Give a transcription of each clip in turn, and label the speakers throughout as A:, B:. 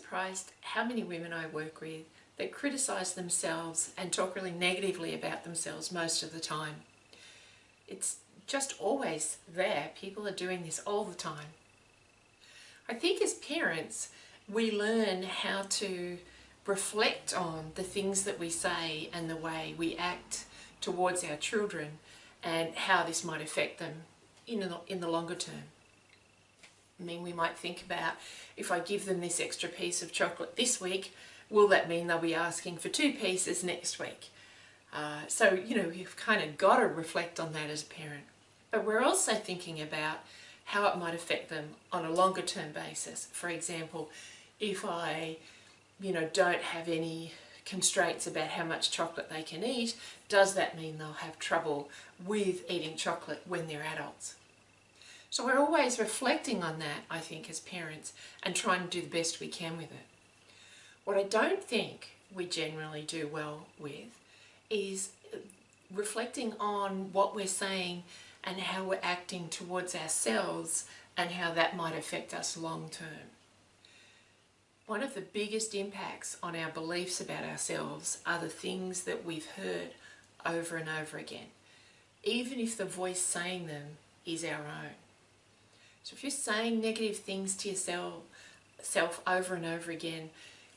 A: surprised how many women I work with that criticise themselves and talk really negatively about themselves most of the time. It's just always there. People are doing this all the time. I think as parents, we learn how to reflect on the things that we say and the way we act towards our children and how this might affect them in the longer term. I mean, we might think about, if I give them this extra piece of chocolate this week, will that mean they'll be asking for 2 pieces next week? So, you've kind of got to reflect on that as a parent. But we're also thinking about how it might affect them on a longer term basis. For example, if I, don't have any constraints about how much chocolate they can eat, does that mean they'll have trouble with eating chocolate when they're adults? So we're always reflecting on that, I think, as parents, and trying to do the best we can with it. What I don't think we generally do well with is reflecting on what we're saying and how we're acting towards ourselves and how that might affect us long term. One of the biggest impacts on our beliefs about ourselves are the things that we've heard over and over again, even if the voice saying them is our own. So if you're saying negative things to yourself over and over again,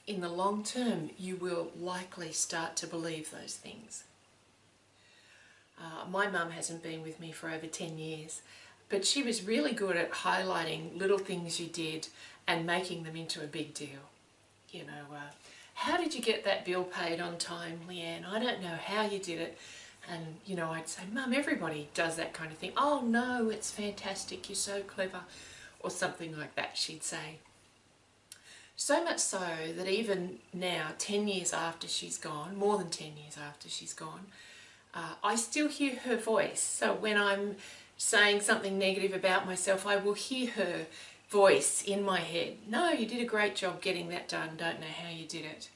A: in the long term, you will likely start to believe those things. My mum hasn't been with me for over 10 years, but she was really good at highlighting little things you did and making them into a big deal. How did you get that bill paid on time, Leanne? I don't know how you did it. And, I'd say, Mum, everybody does that kind of thing. Oh, no, it's fantastic. You're so clever. Or something like that, she'd say. So much so that even now, 10 years after she's gone, more than 10 years after she's gone, I still hear her voice. So when I'm saying something negative about myself, I will hear her voice in my head. No, you did a great job getting that done. Don't know how you did it.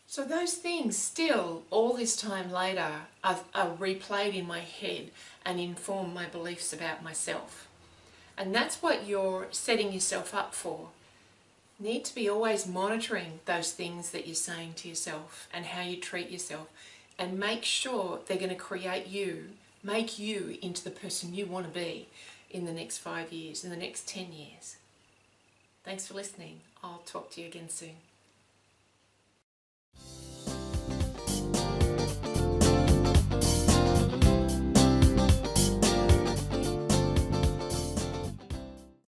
A: So those things still, all this time later, are replayed in my head and inform my beliefs about myself. And that's what you're setting yourself up for. You need to be always monitoring those things that you're saying to yourself and how you treat yourself, and make sure they're going to create you, make you into the person you want to be in the next 5 years, in the next 10 years. Thanks for listening. I'll talk to you again soon.